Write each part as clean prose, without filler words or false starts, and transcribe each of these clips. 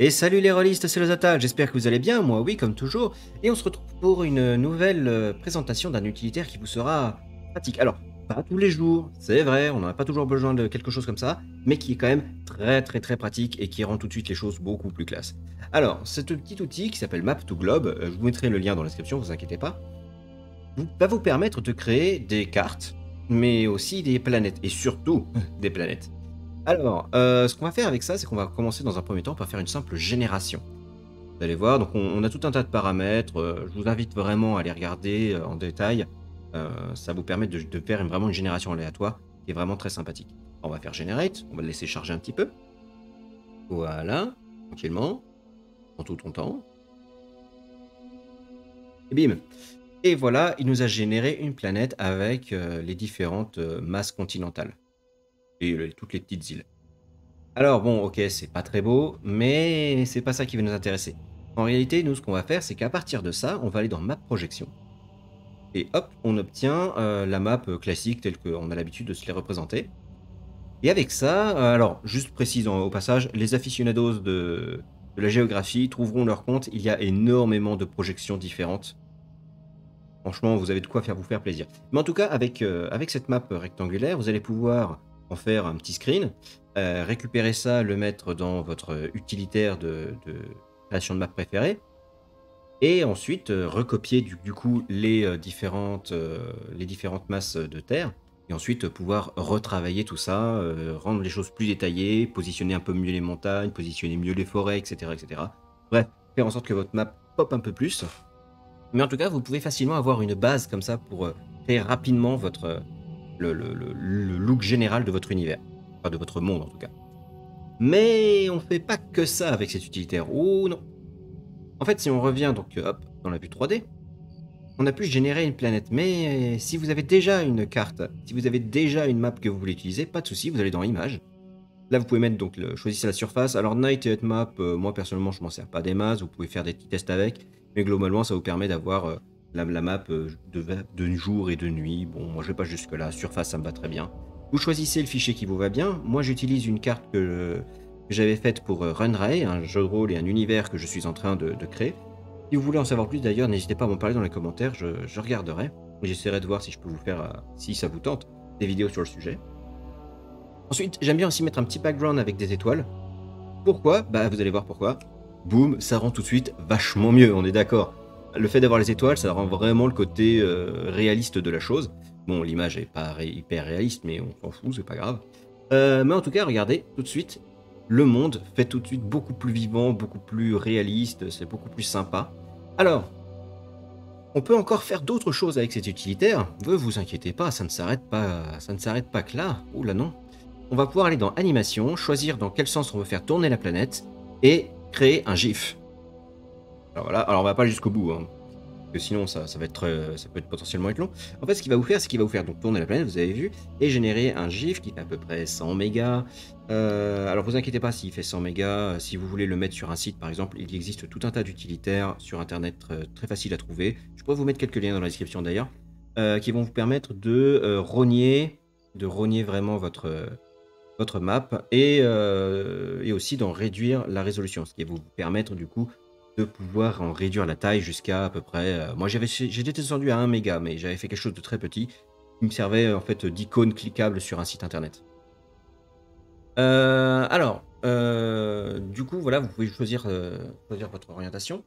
Et salut les rôlistes, c'est Lozata, j'espère que vous allez bien, moi oui comme toujours, et on se retrouve pour une nouvelle présentation d'un utilitaire qui vous sera pratique. Alors, pas tous les jours, c'est vrai, on n'en a pas toujours besoin de quelque chose comme ça, mais qui est quand même très pratique et qui rend tout de suite les choses beaucoup plus classe. Alors, ce petit outil qui s'appelle Map2Globe, je vous mettrai le lien dans la description, vous inquiétez pas, va vous permettre de créer des cartes, mais aussi des planètes, et surtout des planètes. Alors, ce qu'on va faire avec ça, c'est qu'on va commencer dans un premier temps par faire une simple génération. Vous allez voir, donc on a tout un tas de paramètres, je vous invite vraiment à les regarder, en détail. Ça vous permet de faire vraiment une génération aléatoire qui est vraiment très sympathique. On va faire generate, on va le laisser charger un petit peu. Voilà, tranquillement, prends tout ton temps. Et bim! Et voilà, il nous a généré une planète avec, les différentes, masses continentales et toutes les petites îles. Alors bon, OK, c'est pas très beau, mais c'est pas ça qui va nous intéresser. En réalité, nous, ce qu'on va faire, c'est qu'à partir de ça, on va aller dans Map Projection et hop, on obtient, la map, classique telle qu'on a l'habitude de se les représenter et avec ça, alors juste précisant au passage, les aficionados de la géographie trouveront leur compte, il y a énormément de projections différentes. Franchement, vous avez de quoi vous faire plaisir. Mais en tout cas, avec cette map rectangulaire, vous allez pouvoir en faire un petit screen, récupérer ça, le mettre dans votre utilitaire de création de map préférée, et ensuite recopier du coup les différentes masses de terre, et ensuite pouvoir retravailler tout ça, rendre les choses plus détaillées, positionner un peu mieux les montagnes, positionner mieux les forêts, etc. etc. Bref, faire en sorte que votre map pop un peu plus. Mais en tout cas, vous pouvez facilement avoir une base comme ça pour créer rapidement le look général de votre univers. Enfin, de votre monde en tout cas. Mais on ne fait pas que ça avec cet utilitaire. Oh non. En fait, si on revient donc hop, dans la vue 3D, on a pu générer une planète. Mais si vous avez déjà une carte, si vous avez déjà une map que vous voulez utiliser, pas de souci, vous allez dans Images. Là, vous pouvez mettre donc choisissez la surface. Alors Night et Map, moi personnellement, je m'en sers pas des masses. Vous pouvez faire des petits tests avec, mais globalement, ça vous permet d'avoir la map de jour et de nuit. Bon, moi, je vais pas jusque là. Surface, ça me va très bien. Vous choisissez le fichier qui vous va bien. Moi, j'utilise une carte que j'avais faite pour Runray, un jeu de rôle et un univers que je suis en train de créer. Si vous voulez en savoir plus, d'ailleurs, n'hésitez pas à m'en parler dans les commentaires. Je regarderai. J'essaierai de voir si je peux vous faire, si ça vous tente, des vidéos sur le sujet. Ensuite, j'aime bien aussi mettre un petit background avec des étoiles. Pourquoi? Bah, vous allez voir pourquoi. Boum, ça rend tout de suite vachement mieux, on est d'accord. Le fait d'avoir les étoiles, ça rend vraiment le côté réaliste de la chose. Bon, l'image est pas hyper réaliste, mais on s'en fout, c'est pas grave. Mais en tout cas, regardez, tout de suite, le monde fait tout de suite beaucoup plus vivant, beaucoup plus réaliste, c'est beaucoup plus sympa. Alors, on peut encore faire d'autres choses avec cet utilitaire. Ne vous inquiétez pas, ça ne s'arrête pas que là. Ouh là non. On va pouvoir aller dans Animation, choisir dans quel sens on veut faire tourner la planète, et créer un GIF. Alors voilà, alors on va pas jusqu'au bout, hein, parce que sinon ça peut être potentiellement être long. En fait, ce qu'il va vous faire, c'est qu'il va vous faire donc tourner la planète, vous avez vu, et générer un GIF qui fait à peu près 100 mégas. Alors vous inquiétez pas s'il fait 100 mégas, si vous voulez le mettre sur un site par exemple, il existe tout un tas d'utilitaires sur internet très facile à trouver. Je pourrais vous mettre quelques liens dans la description d'ailleurs, qui vont vous permettre de rogner vraiment votre map et aussi d'en réduire la résolution, ce qui va vous permettre du coup de pouvoir en réduire la taille jusqu'à à peu près. Moi j'étais descendu à 1 méga, mais j'avais fait quelque chose de très petit qui me servait en fait d'icône cliquable sur un site internet. Du coup voilà, vous pouvez choisir votre orientation.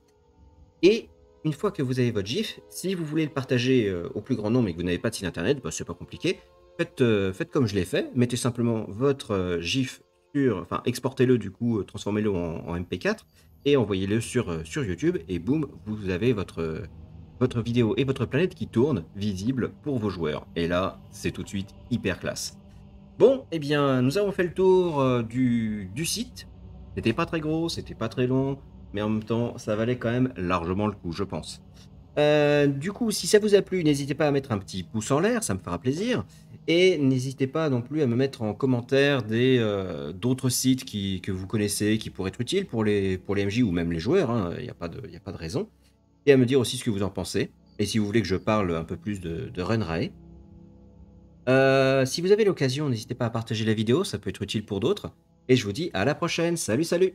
Et une fois que vous avez votre GIF, si vous voulez le partager au plus grand nombre et que vous n'avez pas de site internet, bah, c'est pas compliqué. Faites comme je l'ai fait, mettez simplement votre GIF enfin exportez-le du coup, transformez-le en MP4 et envoyez-le sur YouTube et boum, vous avez votre vidéo et votre planète qui tourne visible pour vos joueurs. Et là, c'est tout de suite hyper classe. Bon, eh bien, nous avons fait le tour du site. C'était pas très gros, c'était pas très long, mais en même temps, ça valait quand même largement le coup, je pense. Du coup, si ça vous a plu, n'hésitez pas à mettre un petit pouce en l'air, ça me fera plaisir. Et n'hésitez pas non plus à me mettre en commentaire d'autres sites que vous connaissez, qui pourraient être utiles pour les MJ ou même les joueurs, hein, il n'y a pas de raison. Et à me dire aussi ce que vous en pensez. Et si vous voulez que je parle un peu plus de Runray. Si vous avez l'occasion, n'hésitez pas à partager la vidéo, ça peut être utile pour d'autres. Et je vous dis à la prochaine, salut salut!